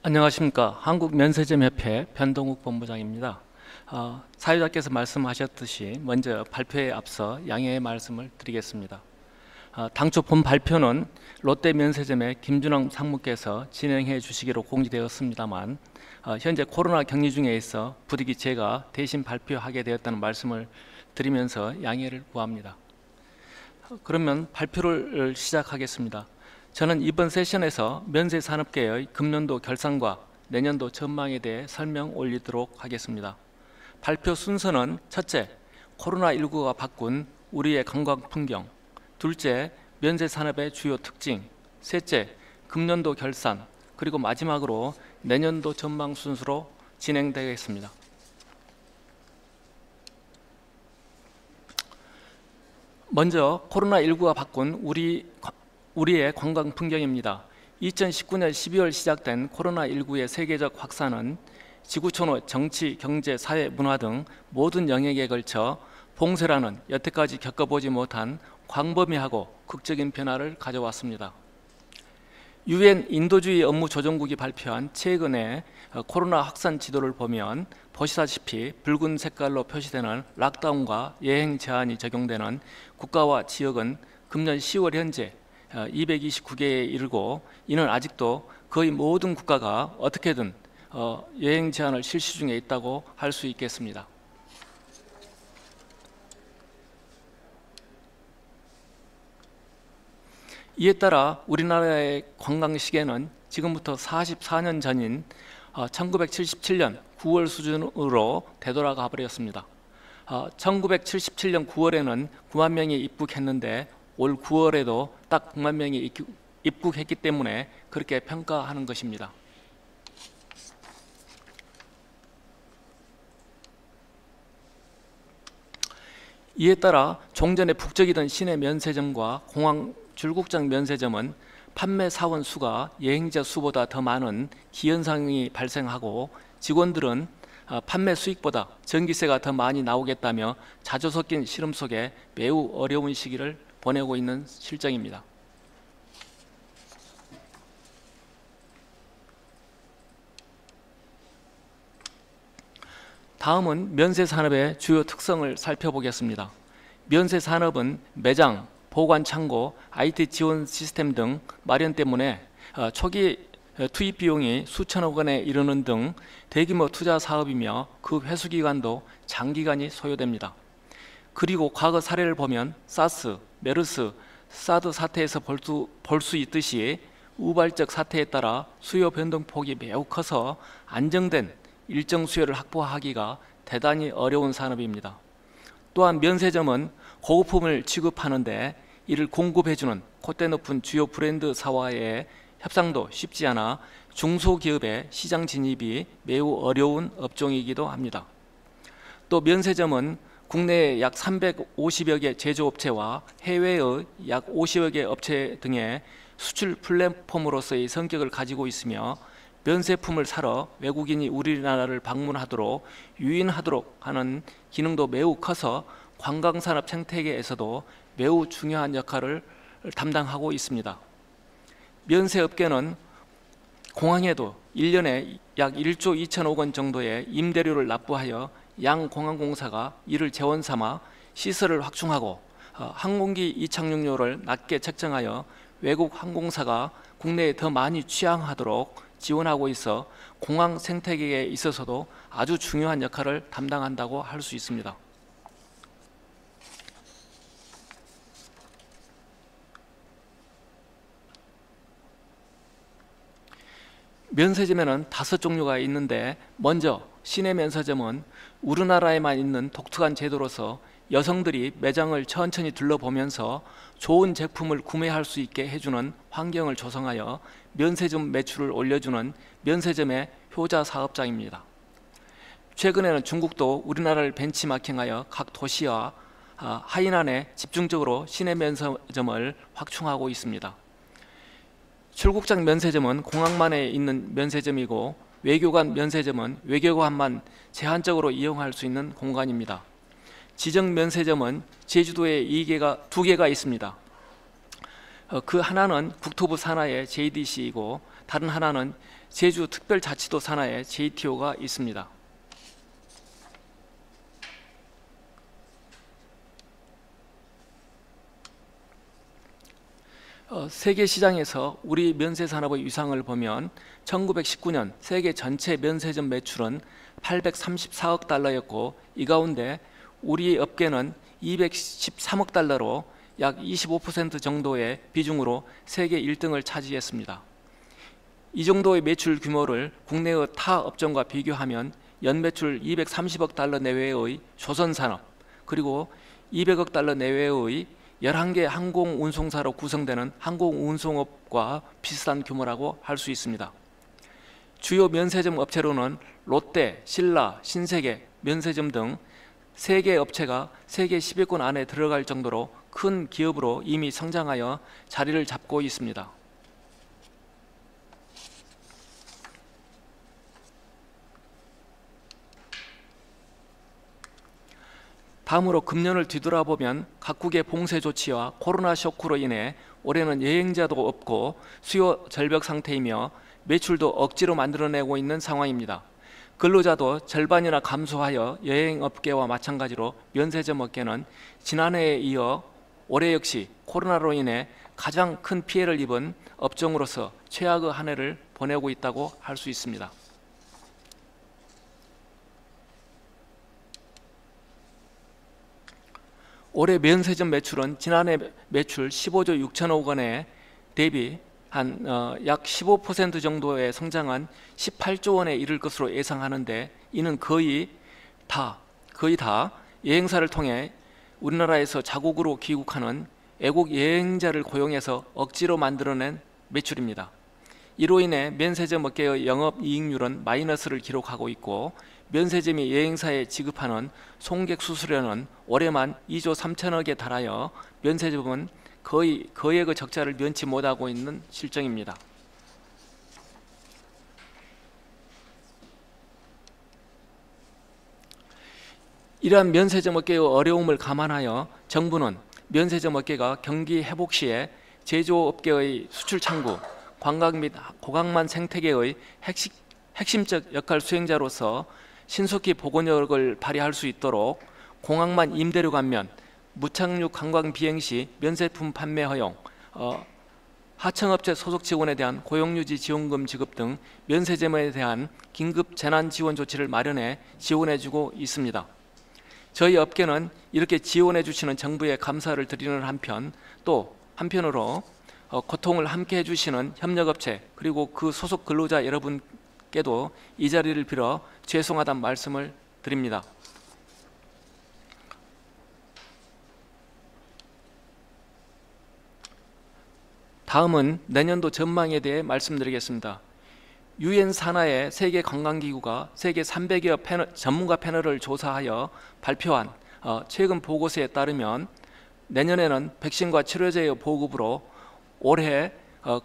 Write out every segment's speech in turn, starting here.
안녕하십니까. 한국면세점협회 변동욱 본부장입니다. 사회자께서 말씀하셨듯이 먼저 발표에 앞서 양해의 말씀을 드리겠습니다. 당초 본 발표는 롯데면세점의 김준왕 상무께서 진행해 주시기로 공지되었습니다만 현재 코로나 격리 중에 있어 부득이 제가 대신 발표하게 되었다는 말씀을 드리면서 양해를 구합니다. 그러면 발표를 시작하겠습니다. 저는 이번 세션에서 면세산업계의 금년도 결산과 내년도 전망에 대해 설명 올리도록 하겠습니다. 발표 순서는 첫째, 코로나19가 바꾼 우리의 관광 풍경, 둘째, 면세산업의 주요 특징, 셋째, 금년도 결산, 그리고 마지막으로 내년도 전망 순서로 진행되겠습니다. 먼저 코로나19가 바꾼 우리의 관광 풍경입니다. 2019년 12월 시작된 코로나19의 세계적 확산은 지구촌의 정치, 경제, 사회, 문화 등 모든 영역에 걸쳐 봉쇄라는 여태까지 겪어보지 못한 광범위하고 극적인 변화를 가져왔습니다. UN 인도주의 업무조정국이 발표한 최근의 코로나 확산 지도를 보면 보시다시피 붉은 색깔로 표시되는 락다운과 여행 제한이 적용되는 국가와 지역은 금년 10월 현재 229개에 이르고, 이는 아직도 거의 모든 국가가 어떻게든 여행 제한을 실시 중에 있다고 할 수 있겠습니다. 이에 따라 우리나라의 관광 시계는 지금부터 44년 전인 1977년 9월 수준으로 되돌아가 버렸습니다. 1977년 9월에는 9만 명이 입국했는데 올 9월에도 딱 9만 명이 입국했기 때문에 그렇게 평가하는 것입니다. 이에 따라 종전에 북적이던 시내 면세점과 공항 줄국장 면세점은 판매 사원 수가 여행자 수보다 더 많은 기현상이 발생하고, 직원들은 판매 수익보다 전기세가 더 많이 나오겠다며 자주 섞인 시름 속에 매우 어려운 시기를 보내고 있는 실정입니다. 다음은 면세산업의 주요 특성을 살펴보겠습니다. 면세산업은 매장, 보관 창고, IT 지원 시스템 등 마련 때문에 초기 투입 비용이 수천억 원에 이르는 등 대규모 투자 사업이며 그 회수 기간도 장기간이 소요됩니다. 그리고 과거 사례를 보면 사스, 메르스, 사드 사태에서 볼 수 있듯이 우발적 사태에 따라 수요 변동폭이 매우 커서 안정된 일정 수요를 확보하기가 대단히 어려운 산업입니다. 또한 면세점은 고급품을 취급하는데 이를 공급해주는 콧대 높은 주요 브랜드사와의 협상도 쉽지 않아 중소기업의 시장 진입이 매우 어려운 업종이기도 합니다. 또 면세점은 국내의 약 350여 개 제조업체와 해외의 약 50여 개 업체 등의 수출 플랫폼으로서의 성격을 가지고 있으며, 면세품을 사러 외국인이 우리나라를 방문하도록 유인하도록 하는 기능도 매우 커서 관광산업 생태계에서도 매우 중요한 역할을 담당하고 있습니다. 면세업계는 공항에도 1년에 약 1조 2천억 원 정도의 임대료를 납부하여 양공항공사가 이를 재원 삼아 시설을 확충하고 항공기 이착륙료를 낮게 책정하여 외국 항공사가 국내에 더 많이 취항하도록 지원하고 있어 공항 생태계에 있어서도 아주 중요한 역할을 담당한다고 할 수 있습니다. 면세점에는 5종류가 있는데, 먼저 시내 면세점은 우리나라에만 있는 독특한 제도로서 여성들이 매장을 천천히 둘러보면서 좋은 제품을 구매할 수 있게 해주는 환경을 조성하여 면세점 매출을 올려주는 면세점의 효자 사업장입니다. 최근에는 중국도 우리나라를 벤치마킹하여 각 도시와 하이난에 집중적으로 시내 면세점을 확충하고 있습니다. 출국장 면세점은 공항만에 있는 면세점이고, 외교관 면세점은 외교관만 제한적으로 이용할 수 있는 공간입니다. 지정 면세점은 제주도에 두 개가 있습니다. 그 하나는 국토부 산하의 JDC이고 다른 하나는 제주특별자치도 산하의 JTO가 있습니다. 세계 시장에서 우리 면세 산업의 위상을 보면 1919년 세계 전체 면세점 매출은 834억 달러였고 이 가운데 우리 업계는 213억 달러로 약 25% 정도의 비중으로 세계 1등을 차지했습니다. 이 정도의 매출 규모를 국내의 타 업종과 비교하면 연매출 230억 달러 내외의 조선산업 그리고 200억 달러 내외의 11개 항공운송사로 구성되는 항공운송업과 비슷한 규모라고 할 수 있습니다. 주요 면세점 업체로는 롯데, 신라, 신세계, 면세점 등 3개 업체가 세계 10위권 안에 들어갈 정도로 큰 기업으로 이미 성장하여 자리를 잡고 있습니다. 다음으로 금년을 뒤돌아보면 각국의 봉쇄 조치와 코로나 쇼크로 인해 올해는 여행자도 없고 수요 절벽 상태이며 매출도 억지로 만들어내고 있는 상황입니다. 근로자도 절반이나 감소하여 여행업계와 마찬가지로 면세점 업계는 지난해에 이어 올해 역시 코로나로 인해 가장 큰 피해를 입은 업종으로서 최악의 한 해를 보내고 있다고 할 수 있습니다. 올해 면세점 매출은 지난해 매출 15조 6천억 원에 대비 약 15% 정도의 성장한 18조 원에 이를 것으로 예상하는데 이는 거의 다 여행사를 통해 우리나라에서 자국으로 귀국하는 애국 여행자를 고용해서 억지로 만들어낸 매출입니다. 이로 인해 면세점 업계의 영업이익률은 마이너스를 기록하고 있고 면세점이 여행사에 지급하는 송객 수수료는 올해만 2조 3천억에 달하여 면세점은 거의 거액의 적자를 면치 못하고 있는 실정입니다. 이러한 면세점 업계의 어려움을 감안하여 정부는 면세점 업계가 경기 회복 시에 제조업계의 수출 창구, 관광 및 고강만 생태계의 핵심적 역할 수행자로서 신속히 보건력을 발휘할 수 있도록 공항만 임대료 감면, 무착륙 관광 비행 시 면세품 판매 허용, 하청업체 소속 직원에 대한 고용유지 지원금 지급 등 면세점에 대한 긴급 재난 지원 조치를 마련해 지원해주고 있습니다. 저희 업계는 이렇게 지원해 주시는 정부에 감사를 드리는 한편 또 한편으로 고통을 함께 해주시는 협력업체 그리고 그 소속 근로자 여러분께도 이 자리를 빌어 죄송하다는 말씀을 드립니다. 다음은 내년도 전망에 대해 말씀드리겠습니다. UN 산하의 세계관광기구가 세계 300여 전문가 패널을 조사하여 발표한 최근 보고서에 따르면 내년에는 백신과 치료제의 보급으로 올해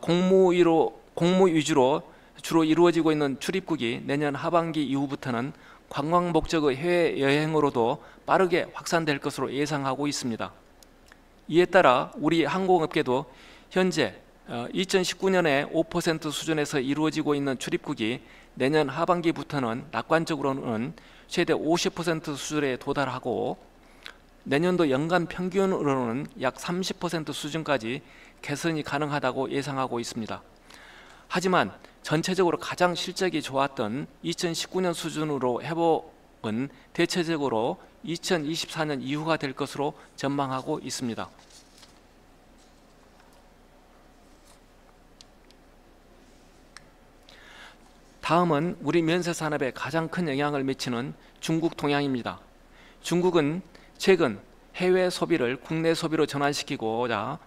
공무 위주로 주로 이루어지고 있는 출입국이 내년 하반기 이후부터는 관광 목적의 해외여행으로도 빠르게 확산될 것으로 예상하고 있습니다. 이에 따라 우리 항공업계도 현재 2019년에 5% 수준에서 이루어지고 있는 출입국이 내년 하반기부터는 낙관적으로는 최대 50% 수준에 도달하고 내년도 연간 평균으로는 약 30% 수준까지 개선이 가능하다고 예상하고 있습니다. 하지만 전체적으로 가장 실적이 좋았던 2019년 수준으로 회복은 대체적으로 2024년 이후가 될 것으로 전망하고 있습니다. 다음은 우리 면세산업에 가장 큰 영향을 미치는 중국 동향입니다. 중국은 최근 해외 소비를 국내 소비로 전환시키고자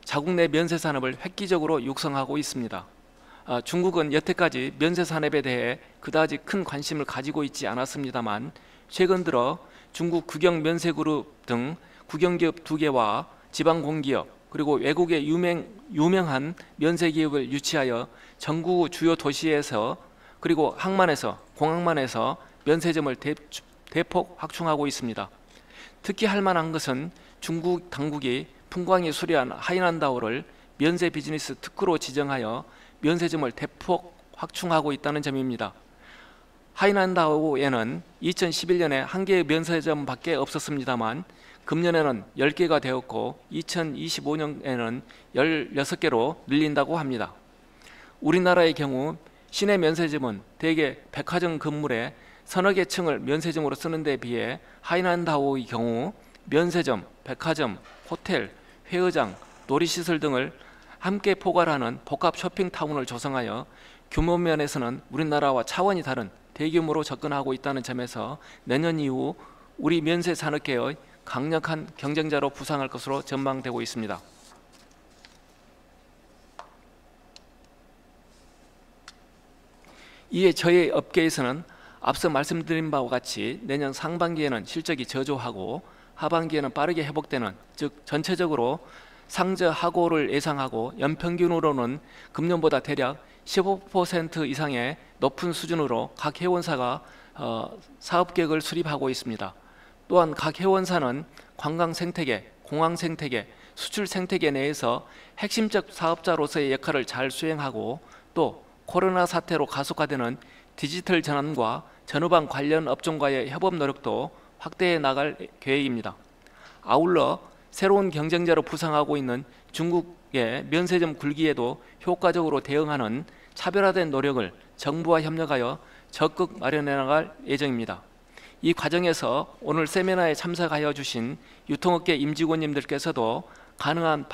자국 내 면세산업을 획기적으로 육성하고 있습니다. 중국은 여태까지 면세산업에 대해 그다지 큰 관심을 가지고 있지 않았습니다만 최근 들어 중국 국영면세그룹 등 국영기업 2개와 지방공기업 그리고 외국의 유명한 면세기업을 유치하여 전국 주요 도시에서 그리고 항만에서 공항만에서 면세점을 대폭 확충하고 있습니다. 특히 할 만한 것은 중국 당국이 풍광이 수려한 하이난다오를 면세 비즈니스 특구로 지정하여 면세점을 대폭 확충하고 있다는 점입니다. 하이난다오에는 2011년에 한 개의 면세점밖에 없었습니다만 금년에는 10개가 되었고 2025년에는 16개로 늘린다고 합니다. 우리나라의 경우 시내 면세점은 대개 백화점 건물에 서너 개 층을 면세점으로 쓰는 데 비해 하이난다오의 경우 면세점, 백화점, 호텔, 회의장, 놀이시설 등을 함께 포괄하는 복합 쇼핑타운을 조성하여 규모 면에서는 우리나라와 차원이 다른 대규모로 접근하고 있다는 점에서 내년 이후 우리 면세 산업계의 강력한 경쟁자로 부상할 것으로 전망되고 있습니다. 이에 저희 업계에서는 앞서 말씀드린 바와 같이 내년 상반기에는 실적이 저조하고 하반기에는 빠르게 회복되는, 즉 전체적으로 상저하고를 예상하고 연평균으로는 금년보다 대략 15% 이상의 높은 수준으로 각 회원사가 사업계획을 수립하고 있습니다. 또한 각 회원사는 관광 생태계, 공항 생태계, 수출 생태계 내에서 핵심적 사업자로서의 역할을 잘 수행하고 또 코로나 사태로 가속화되는 디지털 전환과 전후방 관련 업종과의 협업 노력도 확대해 나갈 계획입니다. 아울러 새로운 경쟁자로 부상하고 있는 중국의 면세점 굴기에도 효과적으로 대응하는 차별화된 노력을 정부와 협력하여 적극 마련해 나갈 예정입니다. 이 과정에서 오늘 세미나에 참석하여 주신 유통업계 임직원님들께서도 가능한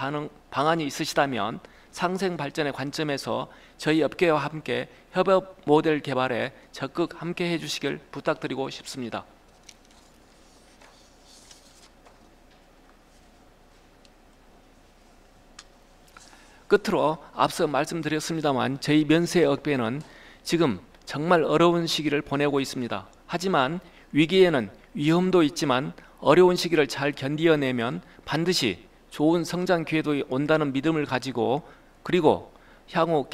방안이 있으시다면 상생 발전의 관점에서 저희 업계와 함께 협업 모델 개발에 적극 함께 해주시길 부탁드리고 싶습니다. 끝으로 앞서 말씀드렸습니다만 저희 면세업계는 지금 정말 어려운 시기를 보내고 있습니다. 하지만 위기에는 위험도 있지만 어려운 시기를 잘 견디어내면 반드시 좋은 성장 기회도 온다는 믿음을 가지고, 그리고 향후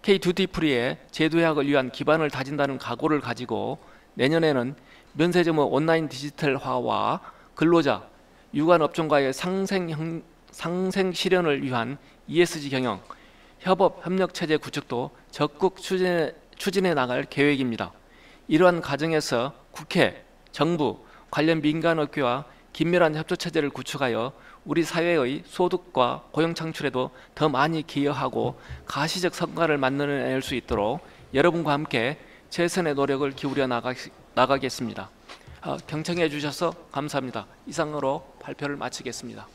K-듀티프리의 재도약을 위한 기반을 다진다는 각오를 가지고 내년에는 면세점의 온라인 디지털화와 근로자, 유관업종과의 상생 실현을 위한 ESG 경영, 협업 협력 체제 구축도 적극 추진해 나갈 계획입니다. 이러한 과정에서 국회, 정부, 관련 민간업계와 긴밀한 협조 체제를 구축하여 우리 사회의 소득과 고용 창출에도 더 많이 기여하고 가시적 성과를 만들어낼 수 있도록 여러분과 함께 최선의 노력을 기울여 나가겠습니다. 경청해 주셔서 감사합니다. 이상으로 발표를 마치겠습니다.